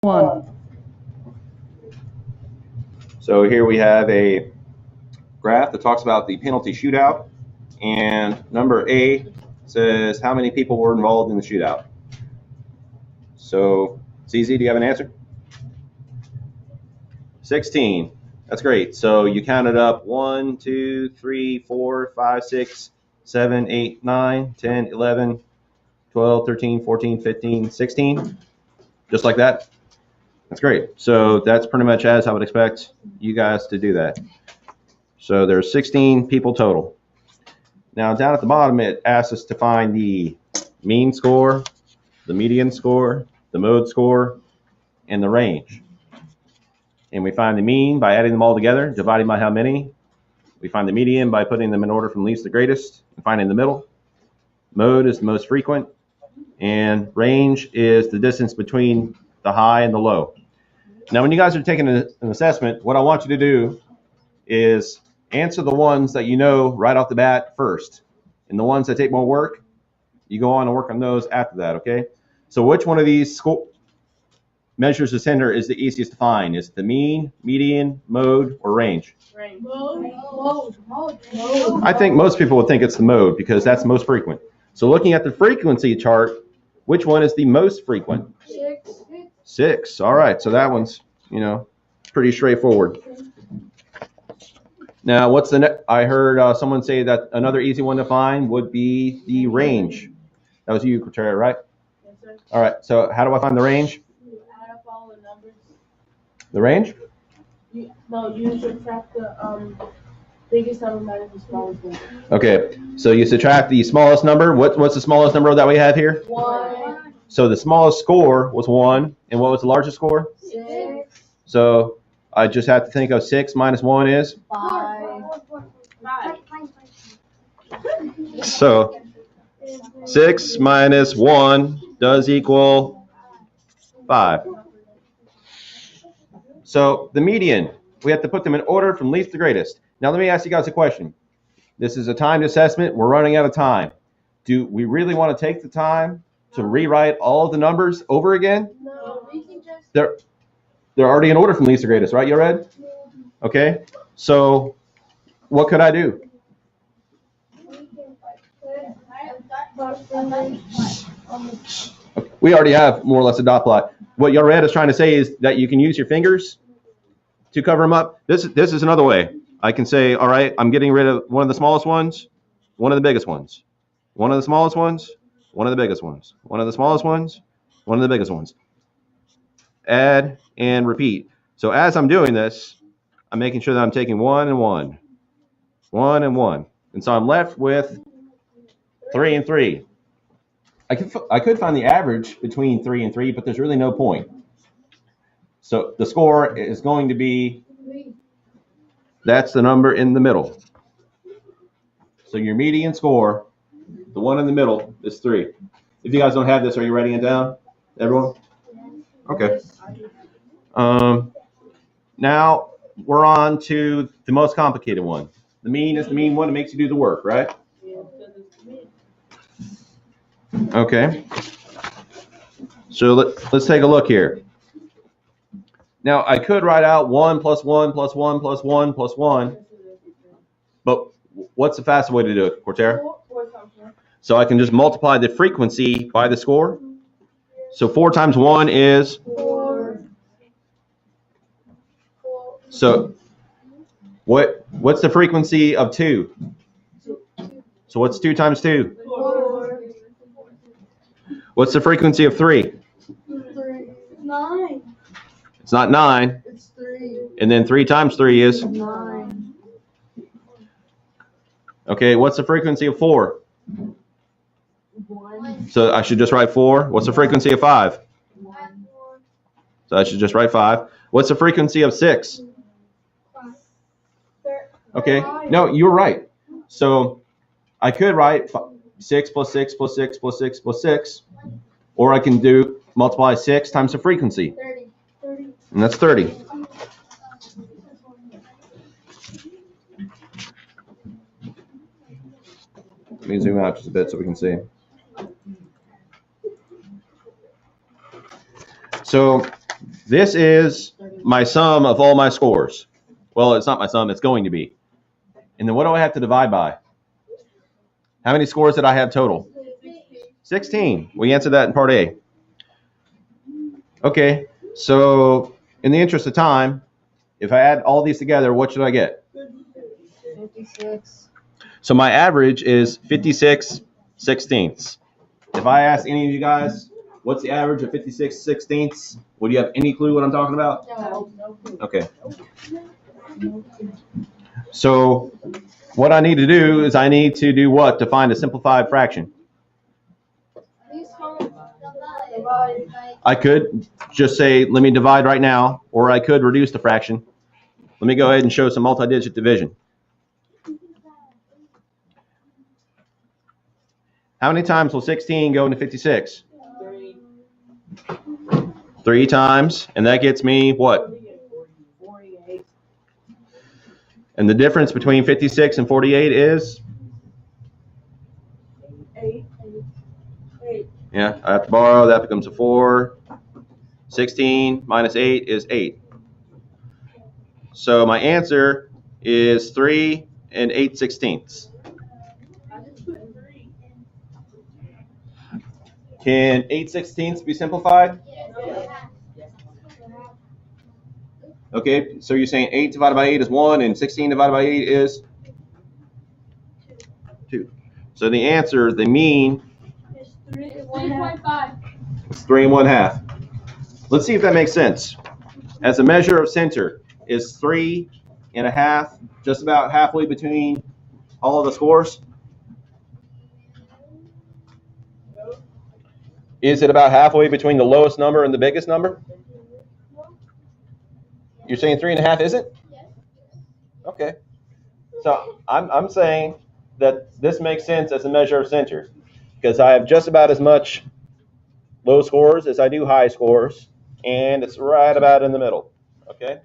1. So here we have a graph that talks about the penalty shootout, and number A says how many people were involved in the shootout. So, CZ, do you have an answer? 16. That's great. So you counted up 1, 2, 3, 4, 5, 6, 7, 8, 9, 10, 11, 12, 13, 14, 15, 16. Just like that. That's great. So that's pretty much as I would expect you guys to do that. So there's 16 people total. Now down at the bottom, it asks us to find the mean score, the median score, the mode score, and the range. And we find the mean by adding them all together, dividing by how many. We find the median by putting them in order from least to greatest and finding the middle. Mode is the most frequent, and range is the distance between the high and the low. Now, when you guys are taking an assessment, what I want you to do is answer the ones that you know right off the bat first. And the ones that take more work, you go on and work on those after that, okay? So which one of these measures of center is the easiest to find? Is it the mean, median, mode, or range? Range. Mode. I think most people would think it's the mode because that's most frequent. So looking at the frequency chart, which one is the most frequent? 6. 6. All right, so that one's, pretty straightforward. Now, what's the I heard someone say that another easy one to find would be the range. That was you, Cortera, right? Yes, sir. All right, so how do I find the range? You add up all the numbers. The range? You subtract the biggest number minus the smallest number. Okay, so you subtract the smallest number. What's the smallest number that we have here? 1. So the smallest score was 1, and what was the largest score? 6. So I just have to think of 6 minus 1 is? 5. So 6 minus 1 does equal 5. So the median, we have to put them in order from least to greatest. Now let me ask you guys a question. This is a timed assessment. We're running out of time. Do we really want to take the time to rewrite all of the numbers over again? No, we can just. They're already in order from least to greatest, right, Yored? Okay, so what could I do? We already have more or less a dot plot. What Yored is trying to say is that you can use your fingers to cover them up. This is another way. I can say, all right, I'm getting rid of one of the smallest ones, one of the biggest ones, one of the smallest ones, one of the biggest ones, one of the smallest ones, one of the biggest ones. Add and repeat. So as I'm doing this, I'm making sure that I'm taking 1 and 1, 1 and 1. And so I'm left with 3 and 3. I could find the average between 3 and 3, but there's really no point. So the score is going to be, that's the number in the middle. So your median score, the one in the middle, is 3. If you guys don't have this, are you writing it down? Everyone? Okay. Now we're on to the most complicated one. The mean is the mean one. It makes you do the work, right? Okay. So let's take a look here. Now I could write out 1 plus 1 plus 1 plus 1 plus 1, but what's the fastest way to do it, Cortera? So I can just multiply the frequency by the score. So 4 times 1 is 4. So what's the frequency of 2? So what's 2 times 2? 4. What's the frequency of 3? 9. It's not 9. It's 3. And then 3 times 3 is? 9. Okay, what's the frequency of 4? 1. So I should just write 4. What's the frequency of 5? 1. So I should just write 5. What's the frequency of 6? Okay, no, you're right. So I could write 6 plus 6 plus 6 plus 6 plus 6, or I can multiply 6 times the frequency. 30. And that's 30. Let me zoom out just a bit so we can see. So This is my sum of all my scores. Well, it's not my sum, it's going to be. And then what do I have to divide by? How many scores did I have total? 16. We answered that in part A. Okay, so in the interest of time, if I add all these together, what should I get? 56. So my average is 56/16. If I ask any of you guys, what's the average of 56/16? Would you have any clue what I'm talking about? No. Okay. So what I need to do is I need to do what to find a simplified fraction? I could just say, let me divide right now, or I could reduce the fraction. Let me go ahead and show some multi-digit division. How many times will 16 go into 56? 3 times, and that gets me what? 48. And the difference between 56 and 48 is? 8. Yeah, I have to borrow, that becomes a 4. 16 minus 8 is 8. So my answer is 3 and 8/16. Can 8/16 be simplified? Okay, so you're saying 8 divided by 8 is 1 and 16 divided by 8 is 2. So the answer, the mean, It's 3.5. is 3 1/2. Let's see if that makes sense. As a measure of center, is 3 1/2 just about halfway between all of the scores? Is it about halfway between the lowest number and the biggest number? You're saying 3 1/2 isn't? Okay. So I'm saying that this makes sense as a measure of center because I have just about as much low scores as I do high scores, and it's right about in the middle. Okay.